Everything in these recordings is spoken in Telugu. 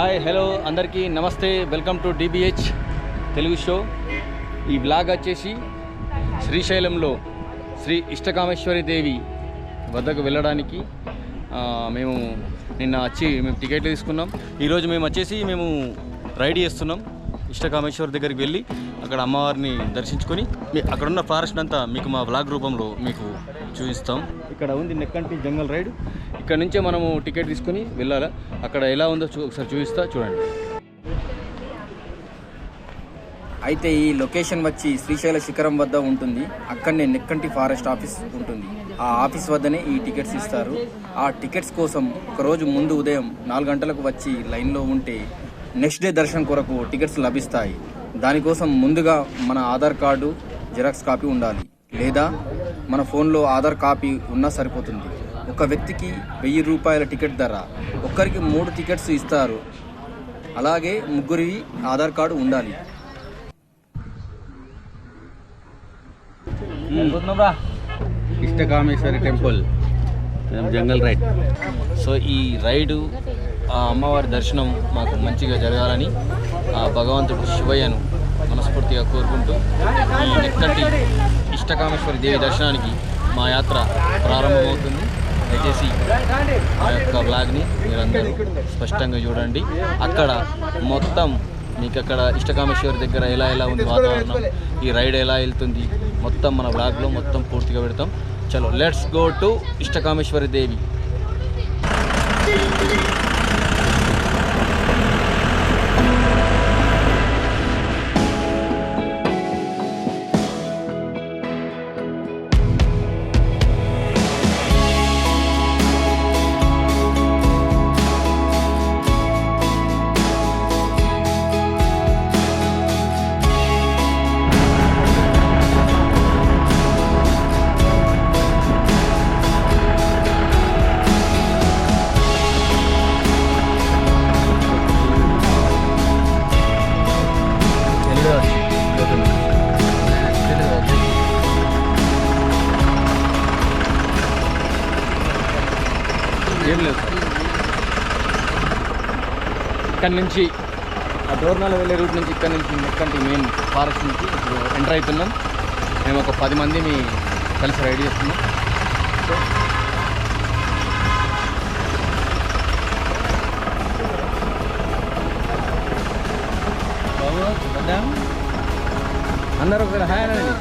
హాయ్ హలో అందరికీ నమస్తే. Welcome to DBH Telugu show. ఈ బ్లాగ్ వచ్చేసి శ్రీశైలంలో శ్రీ ఇష్టకామేశ్వరి దేవి వద్దకు వెళ్ళడానికి మేము నిన్న మేము టికెట్లు తీసుకున్నాం. ఈరోజు మేము రైడ్ చేస్తున్నాం. ఇష్టకామేశ్వరి దగ్గరికి వెళ్ళి అక్కడ అమ్మవారిని దర్శించుకొని అక్కడ ఉన్న ఫారెస్ట్ అంతా మీకు మా బ్లాగ్ రూపంలో మీకు చూపిస్తాం. ఇక్కడ ఉంది నెక్కంటి జంగల్ రైడ్. ఇక్కడ నుంచే మనము టికెట్ తీసుకొని వెళ్ళాలా. అక్కడ ఎలా ఉందో ఒకసారి చూపిస్తా, చూడండి. అయితే ఈ లొకేషన్ వచ్చి శ్రీశైల శిఖరం వద్ద ఉంటుంది. అక్కడనే నెక్కంటి ఫారెస్ట్ ఆఫీస్ ఉంటుంది. ఆ ఆఫీస్ వద్దనే ఈ టికెట్స్ ఇస్తారు. ఆ టికెట్స్ కోసం ఒకరోజు ముందు ఉదయం 4 గంటలకు వచ్చి లైన్లో ఉంటే నెక్స్ట్ డే దర్శనం కొరకు టికెట్స్ లభిస్తాయి. దానికోసం ముందుగా మన ఆధార్ కార్డు జిరాక్స్ కాపీ ఉండాలి, లేదా మన ఫోన్లో ఆధార్ కాపీ ఉన్నా సరిపోతుంది. ఒక వ్యక్తికి 1000 రూపాయల టికెట్ ధర. ఒక్కరికి 3 టికెట్స్ ఇస్తారు. అలాగే ముగ్గురివి ఆధార్ కార్డు ఉండాలి. ఇష్టకామేశ్వరి టెంపుల్ జంగల్ రైడ్. సో ఈ రైడు ఆ అమ్మవారి దర్శనం మాకు మంచిగా జరగాలని ఆ భగవంతుడు శివయ్యను మనస్ఫూర్తిగా కోరుకుంటూ ఈ నెక్కంటి ఇష్టకామేశ్వరి దేవి దర్శనానికి మా యాత్ర ప్రారంభమవుతుంది. దయచేసి ఆ యొక్క బ్లాగ్ని మీరందరూ స్పష్టంగా చూడండి. అక్కడ మొత్తం మీకు అక్కడ ఇష్టకామేశ్వరి దగ్గర ఎలా ఉంది వాతావరణం, ఈ రైడ్ ఎలా వెళ్తుంది, మొత్తం మన బ్లాగ్లో మొత్తం పూర్తిగా పెడతాం. చలో లెట్స్ గో టు ఇష్టకామేశ్వరి దేవి. ఏం లేదు, ఇక్కడ నుంచి ఆ డోర్నాల వెళ్ళే రూట్ నుంచి ఇక్కడ నుంచి నెక్కంటి మెయిన్ ఫారెస్ట్ నుంచి ఇప్పుడు ఎంటర్ అవుతున్నాం. మేము ఒక 10 మంది కలిసి రైడ్ చేస్తున్నాం. అందరూ ఒకసారి హాయ్ అనండి.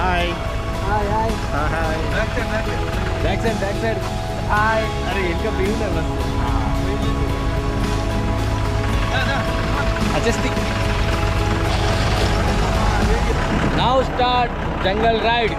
Hi hi hi hi. Back side hi. అరే ఇంకా బిగుందా వచ్చేసి. నౌ స్టార్ట్ జంగల్ రైడ్.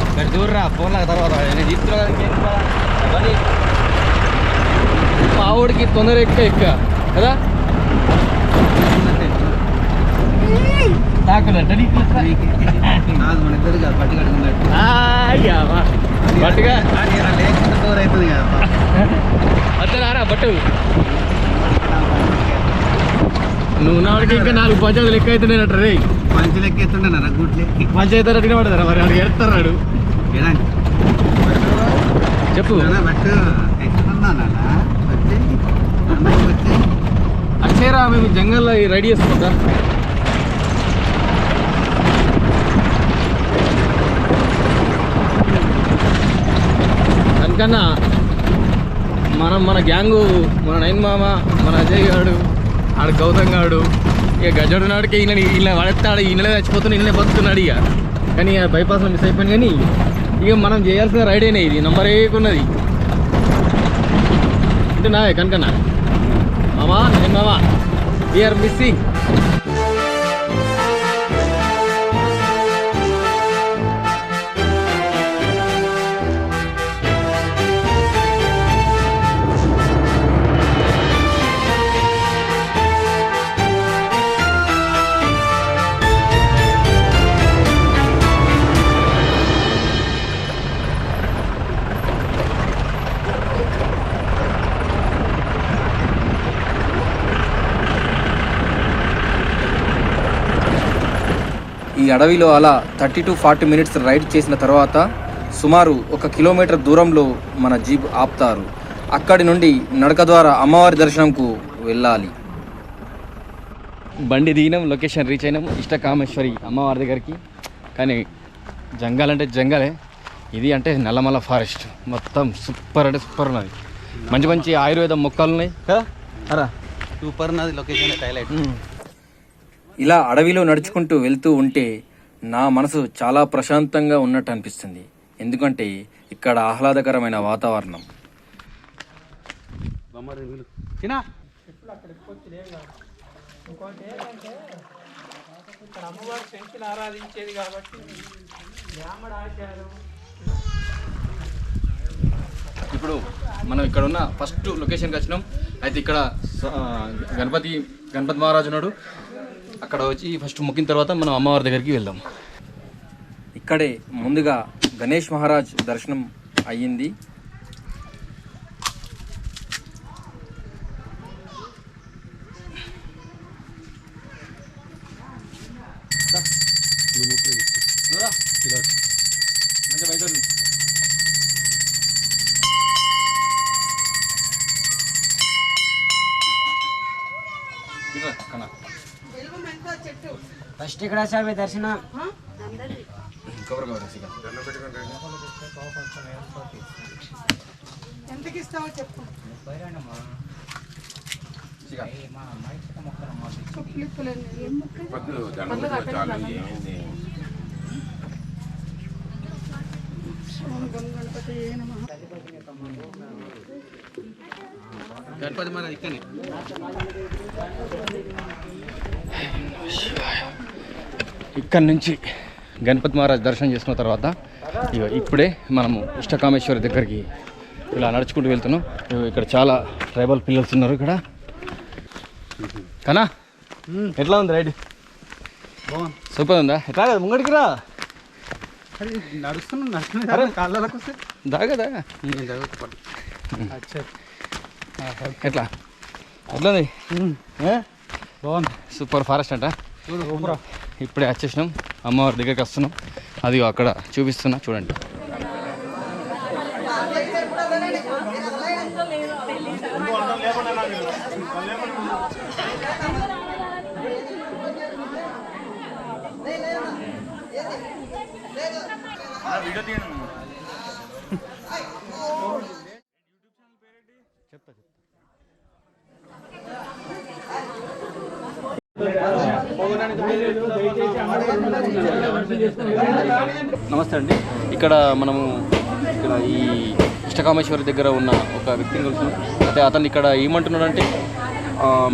ఇక్కడ చూడరా ఫోన్ల తర్వాత నేను తీసుకురా మా ఊడికి తొందర ఎక్క కదా బట్టుగా అతనారా బట్టు నువ్వు నాడికి ఇంకా 4 పంచాయతీలు లెక్క అవుతున్నాయట రే పంచి లెక్క ఎత్తుండే గుడ్లే పంచాయతీ అడిగిన పడతారా మరి అడిగి ఎడతాడు చెప్పు అక్షయరా మేము జంగల్లో రెడీ చేసుకుంటా అందుకన్నా మన గ్యాంగు మన నైన్ మామ మన అజయ్ గాడు ఆడు గౌతమ్ గాడు ఇక గజడు నాడికి ఈయన పడేస్తాడు ఈయనలే చచ్చిపోతున్నా ఈయనలే బతుకున్నాడు ఇక కానీ బైపాస్లో మిస్ అయిపోయింది కానీ ఇక మనం చేయాల్సిన రైడేనే ఇది నంబర్ ఏకున్నది అంటే నావే కనుకన్నా మామా నేను మామా వీఆర్ మిస్సింగ్ ఈ అడవిలో అలా 30 to 40 minutes రైడ్ చేసిన తర్వాత సుమారు 1 కిలోమీటర్ దూరంలో మన జీప్ ఆపుతారు. అక్కడి నుండి నడక ద్వారా అమ్మవారి దర్శనంకు వెళ్ళాలి. బండి దిగినాం, లొకేషన్ రీచ్ అయినాం ఇష్టకామేశ్వరి అమ్మవారి దగ్గరికి. కానీ జంగల్ అంటే జంగలే, ఇది అంటే నల్లమల్ల ఫారెస్ట్. మొత్తం సూపర్ అంటే సూపర్ ఉన్నది. మంచి మంచి ఆయుర్వేద మొక్కలు ఉన్నాయి కదా అరా, సూపర్ ఉన్నది లొకేషన్ హైలైట్. ఇలా అడవిలో నడుచుకుంటూ వెళ్తూ ఉంటే నా మనసు చాలా ప్రశాంతంగా ఉన్నట్టు అనిపిస్తుంది. ఎందుకంటే ఇక్కడ ఆహ్లాదకరమైన వాతావరణం. ఇప్పుడు మనం ఇక్కడ ఉన్న ఫస్ట్ లొకేషన్కి వచ్చినాం. అయితే ఇక్కడ గణపతి మహారాజు ఉన్నాడు. అక్కడ వచ్చి ఫస్ట్ మొక్కిన తర్వాత మనం అమ్మవారి దగ్గరికి వెళ్దాం. ఇక్కడే ముందుగా గణేష్ మహారాజ్ దర్శనం అయ్యింది. ఫస్ట్ ఇక్కడ సార్ దర్శనం ఎంతకి ఇస్తావో చెప్పు. గణపతి మన ఇక్కడనే ఇక్కడ నుంచి గణపతి మహారాజ్ దర్శనం చేసుకున్న తర్వాత ఇప్పుడే మనము ఇష్టకామేశ్వరి దగ్గరికి ఇలా నడుచుకుంటూ వెళ్తున్నాం. ఇక్కడ చాలా ట్రైబల్ పిల్లర్స్ ఉన్నారు ఇక్కడ. కనా ఎట్లా ఉంది రైడ్? సూపర్ ఉందా? ఎట్లా కదా ముంగడికి రా, నడుస్తున్నా కాళ్ళకు దాగదా ఎట్లా ఎట్లా బాగుంది. సూపర్ ఫారెస్ట్ అంట. ఇప్పుడే వచ్చేసినాం, అమ్మవారి దగ్గరికి వస్తున్నాం. అది అక్కడ చూపిస్తున్నా చూడండి. నమస్తే అండి. ఇక్కడ మనము ఈ ఇష్టకామేశ్వరి దగ్గర ఉన్న ఒక వ్యక్తిని కలిసినాం. అయితే అతను ఇక్కడ ఏమంటున్నాడంటే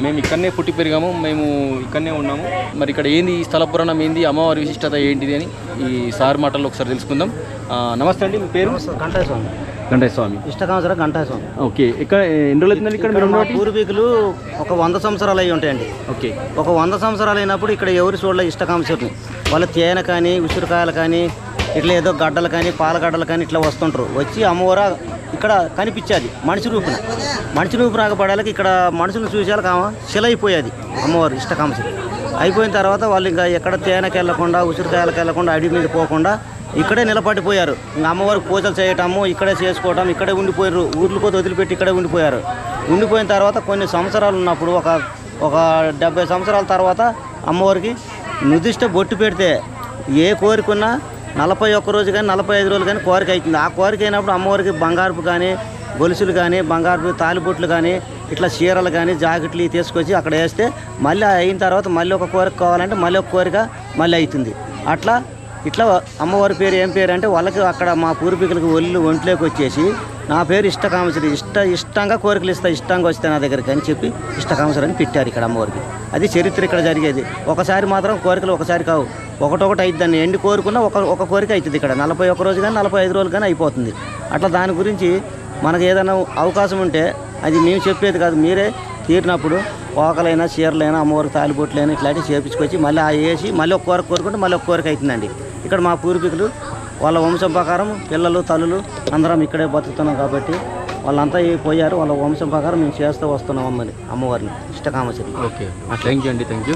మేము ఇక్కడనే పుట్టి పెరిగాము, మేము ఇక్కడనే ఉన్నాము. మరి ఇక్కడ ఏంది ఈ స్థల పురాణం ఏంది, అమ్మవారి విశిష్టత ఏంటిది అని ఈ సార్ మాటల్లో ఒకసారి తెలుసుకుందాం. నమస్తే అండి, మీ పేరు? గంటాయ స్వామి. గంటాయ స్వామి. ఇష్టకామసర గంటాయ స్వామి. ఓకే, ఇక్కడ ఎన్ని రోజులు అవుతుందండి ఇక్కడ మీరు? పూర్వీకులు ఒక 100 సంవత్సరాలు అయ్యి ఉంటాయండి. ఓకే, ఒక 100 సంవత్సరాలు అయినప్పుడు ఇక్కడ ఎవరు చూడలే ఇష్టకామసరిని. వాళ్ళ తేనె కానీ ఉసిరికాయలు కానీ ఇట్లా ఏదో గడ్డలు కానీ పాలగడ్డలు కానీ ఇట్లా వస్తుంటారు. వచ్చి అమ్మవారు ఇక్కడ కనిపించేది మనిషి రూపున పడాలకి ఇక్కడ మనుషులను చూసేయాలి కామ శిల అయిపోయేది అమ్మవారు ఇష్టకామసరి. అయిపోయిన తర్వాత వాళ్ళు ఇంకా ఎక్కడ తేనెకి వెళ్ళకుండా ఉసిరికాయలకు వెళ్ళకుండా అడవి మీద పోకుండా ఇక్కడే నిలబడిపోయారు. ఇంకా అమ్మవారు పూజలు చేయటము ఇక్కడే చేసుకోవటం, ఇక్కడే ఉండిపోయారు. ఊర్లు పోతే వదిలిపెట్టి ఇక్కడే ఉండిపోయారు. ఉండిపోయిన తర్వాత కొన్ని సంవత్సరాలు ఉన్నప్పుడు ఒక 70 సంవత్సరాల తర్వాత అమ్మవారికి నిర్దిష్ట బొట్టు పెడితే ఏ కోరికన్నా 41 రోజు కానీ 45 రోజులు కానీ కోరిక అవుతుంది. ఆ కోరిక అయినప్పుడు అమ్మవారికి బంగారపు కానీ గొలుసులు కానీ బంగారపు తాలిబొట్లు కానీ ఇట్లా చీరలు కానీ జాకెట్లు తీసుకొచ్చి అక్కడ వేస్తే మళ్ళీ అయిన తర్వాత మళ్ళీ ఒక కోరిక కావాలంటే మళ్ళీ ఒక కోరిక మళ్ళీ అవుతుంది. ఇట్లా అమ్మవారి పేరు ఏం పేరు అంటే వాళ్ళకి అక్కడ మా పూర్వీకులకి ఒంట్లోకి వచ్చేసి నా పేరు ఇష్టకామసరి, ఇష్టంగా కోరికలు ఇష్టంగా వస్తే నా దగ్గరికి అని చెప్పి ఇష్టకామసరి అని పెట్టారు ఇక్కడ అమ్మవారికి. అది చరిత్ర ఇక్కడ జరిగేది. ఒకసారి మాత్రం కోరికలు ఒకసారి కావు, ఒకటొకటి అవుతుంది. దాన్ని ఎండి కోరుకున్నా ఒక కోరిక అవుతుంది. ఇక్కడ 41 రోజు కానీ 45 రోజులు కానీ అయిపోతుంది. అట్లా దాని గురించి మనకు ఏదైనా అవకాశం ఉంటే అది మేము చెప్పేది కాదు, మీరే తీరినప్పుడు పోకలైనా చీరలైనా అమ్మవారికి తాలిబొట్లైనా ఇట్లాంటివి చేపించుకొచ్చి మళ్ళీ ఆ వేసి మళ్ళీ ఒక కోరిక కోరుకుంటే మళ్ళీ ఒక కోరిక అవుతుందండి. ఇక్కడ మా పూర్వీకులు వాళ్ళ వంశం ప్రకారం పిల్లలు తల్లులు అందరం ఇక్కడే బతుకుతున్నాం కాబట్టి వాళ్ళంతా పోయారు. వాళ్ళ వంశం ప్రకారం మేము చేస్తూ వస్తున్నాం అమ్మవారిని ఇష్టకామసరి. ఓకే, థ్యాంక్ యూ అండి, థ్యాంక్ యూ.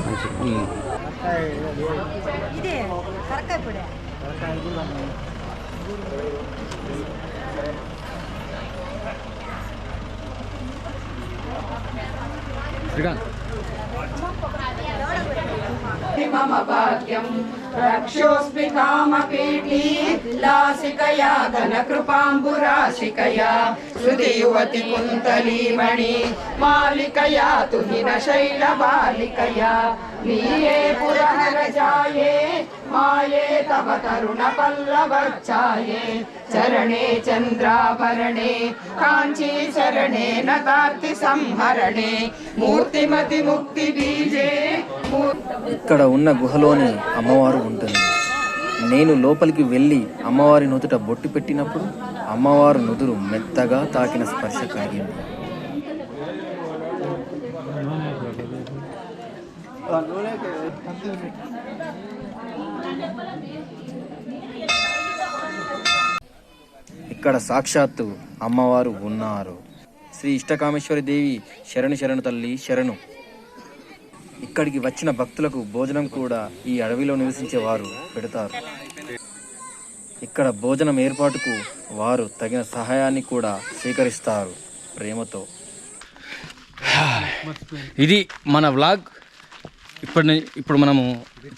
मम भाग्यं रक्षोऽस्मि कामपीठी लासिकया घनकृपाम्बुराशिकया श्रुति युवति कुन्तलीमणि मालिकया तुहिनशैलबालिकया नीये पुरहरजाये माये तव तरुणपल्लवच्छाये चरणे चन्द्राभरणे काञ्ची चरणे नतार्ति संहरणे मूर्तिमति मुक्तिबीजे ఇక్కడ ఉన్న గుహలోనే అమ్మవారు ఉంటుంది. నేను లోపలికి వెళ్ళి అమ్మవారి నుదుట బొట్టు పెట్టినప్పుడు అమ్మవారు నుదురు మెత్తగా తాకిన స్పర్శ కలిగింది. ఇక్కడ సాక్షాత్తు అమ్మవారు ఉన్నారు. శ్రీ ఇష్టకామేశ్వరి దేవి శరణు తల్లి శరణు. ఇక్కడికి వచ్చిన భక్తులకు భోజనం కూడా ఈ అడవిలో నివసించే వారు పెడతారు. ఇక్కడ భోజనం ఏర్పాటుకు వారు తగిన సహాయాన్ని కూడా స్వీకరిస్తారు ప్రేమతో. ఇది మన వ్లాగ్. ఇప్పుడు మనము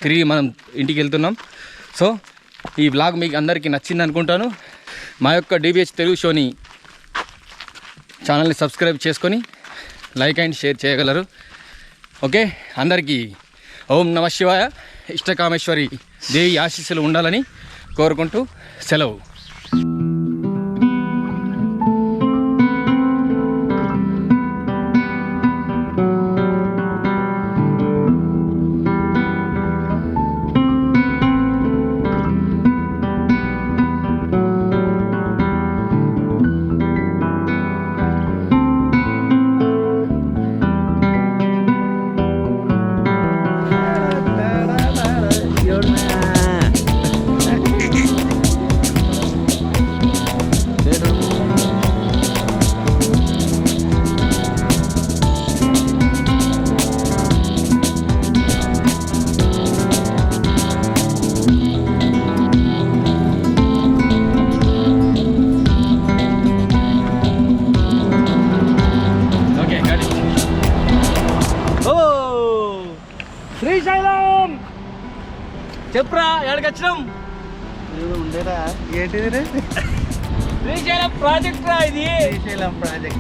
తిరిగి మనం ఇంటికి వెళ్తున్నాం. సో ఈ వ్లాగ్ మీకు అందరికీ నచ్చింది అనుకుంటాను. మా యొక్క DBH తెలుగు షోని ఛానల్ని సబ్స్క్రైబ్ చేసుకొని లైక్ అండ్ షేర్ చేయగలరు. ఓకే, అందరికీ ఓం నమ శివాయ. ఇష్టకామేశ్వరి దేవి ఆశీస్సులు ఉండాలని కోరుకుంటూ సెలవు. శ్రీశైలం చెప్పురా, ఎక్కడికి వచ్చినాం? ఏంటిది? శ్రీశైలం ప్రాజెక్ట్ రా ఇది. శ్రీశైలం ప్రాజెక్ట్.